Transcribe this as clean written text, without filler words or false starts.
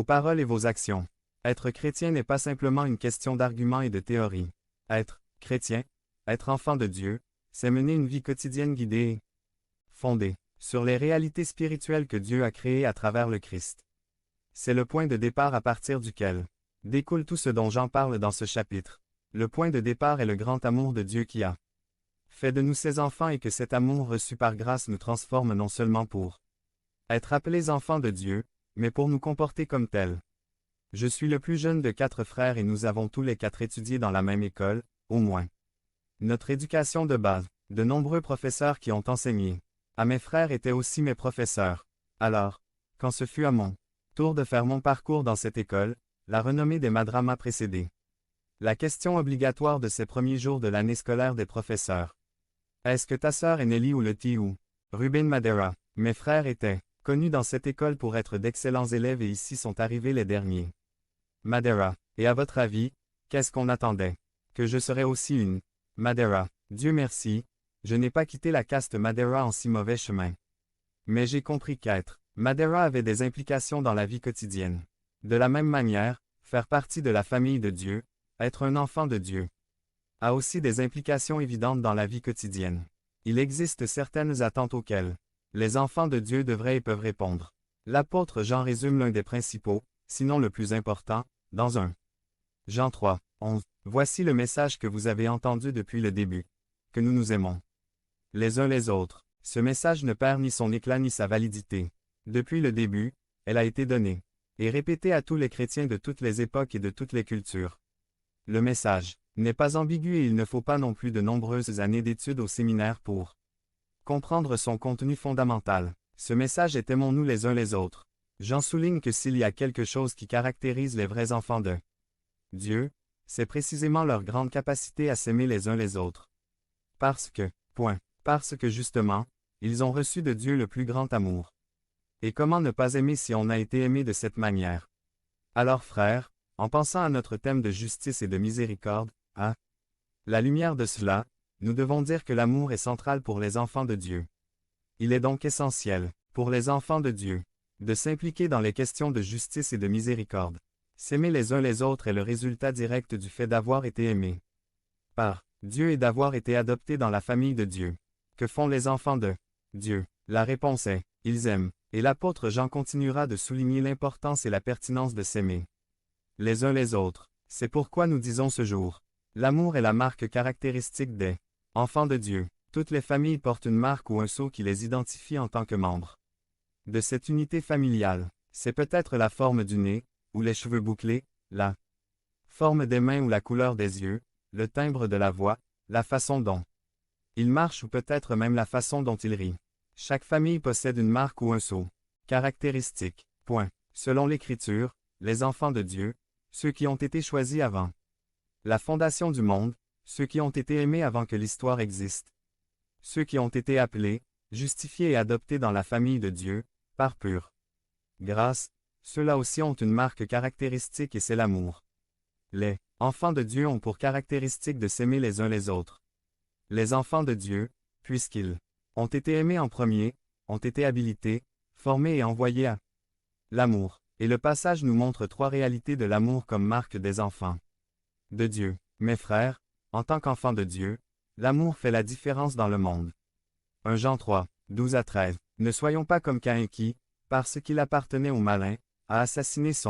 paroles et vos actions. Être chrétien n'est pas simplement une question d'arguments et de théorie. Être chrétien, être enfant de Dieu, c'est mener une vie quotidienne guidée et fondée sur les réalités spirituelles que Dieu a créées à travers le Christ. C'est le point de départ à partir duquel découle tout ce dont Jean parle dans ce chapitre. Le point de départ est le grand amour de Dieu qui a fait de nous ses enfants et que cet amour reçu par grâce nous transforme non seulement pour être appelés enfants de Dieu, mais pour nous comporter comme tels. Je suis le plus jeune de 4 frères et nous avons tous les 4 étudié dans la même école, au moins. Notre éducation de base, de nombreux professeurs qui ont enseigné à mes frères étaient aussi mes professeurs. Alors, quand ce fut à mon tour de faire mon parcours dans cette école, la renommée des Madras m'a précédé. La question obligatoire de ces premiers jours de l'année scolaire des professeurs. Est-ce que ta sœur est Nelly ou Lottie ou Ruben Madera? Mes frères étaient connus dans cette école pour être d'excellents élèves et ici sont arrivés les derniers. Madera. Et à votre avis, qu'est-ce qu'on attendait? Que je serais aussi une Madera. Dieu merci, je n'ai pas quitté la caste Madera en si mauvais chemin. Mais j'ai compris qu'être Madera avait des implications dans la vie quotidienne. De la même manière, faire partie de la famille de Dieu, être un enfant de Dieu, a aussi des implications évidentes dans la vie quotidienne. Il existe certaines attentes auxquelles les enfants de Dieu devraient et peuvent répondre. L'apôtre Jean résume l'un des principaux, sinon le plus important, dans 1 Jean 3, 11. Voici le message que vous avez entendu depuis le début, que nous nous aimons les uns les autres. Ce message ne perd ni son éclat ni sa validité. Depuis le début, elle a été donnée et répétée à tous les chrétiens de toutes les époques et de toutes les cultures. Le message n'est pas ambigu et il ne faut pas non plus de nombreuses années d'études au séminaire pour comprendre son contenu fondamental. Ce message est aimons-nous les uns les autres. Jean souligne que s'il y a quelque chose qui caractérise les vrais enfants de Dieu, c'est précisément leur grande capacité à s'aimer les uns les autres. Parce que justement, ils ont reçu de Dieu le plus grand amour. Et comment ne pas aimer si on a été aimé de cette manière? Alors frères, en pensant à notre thème de justice et de miséricorde, à la lumière de cela, nous devons dire que l'amour est central pour les enfants de Dieu. Il est donc essentiel, pour les enfants de Dieu, de s'impliquer dans les questions de justice et de miséricorde. S'aimer les uns les autres est le résultat direct du fait d'avoir été aimé par Dieu et d'avoir été adopté dans la famille de Dieu. Que font les enfants de Dieu? La réponse est, ils aiment, et l'apôtre Jean continuera de souligner l'importance et la pertinence de s'aimer les uns les autres. C'est pourquoi nous disons ce jour, l'amour est la marque caractéristique des enfants de Dieu. Toutes les familles portent une marque ou un sceau qui les identifie en tant que membres de cette unité familiale. C'est peut-être la forme du nez, ou les cheveux bouclés, la forme des mains ou la couleur des yeux, le timbre de la voix, la façon dont il marche ou peut-être même la façon dont il rit. Chaque famille possède une marque ou un sceau caractéristique. Point. Selon l'Écriture, les enfants de Dieu, ceux qui ont été choisis avant la fondation du monde, ceux qui ont été aimés avant que l'histoire existe, ceux qui ont été appelés, justifiés et adoptés dans la famille de Dieu, par pure grâce, ceux-là aussi ont une marque caractéristique et c'est l'amour. Les enfants de Dieu ont pour caractéristique de s'aimer les uns les autres. Les enfants de Dieu, puisqu'ils ont été aimés en premier, ont été habilités, formés et envoyés à l'amour. Et le passage nous montre 3 réalités de l'amour comme marque des enfants de Dieu. Mes frères, en tant qu'enfants de Dieu, l'amour fait la différence dans le monde. 1 Jean 3, 12 à 13. Ne soyons pas comme Caïn qui, parce qu'il appartenait au malin, a assassiné son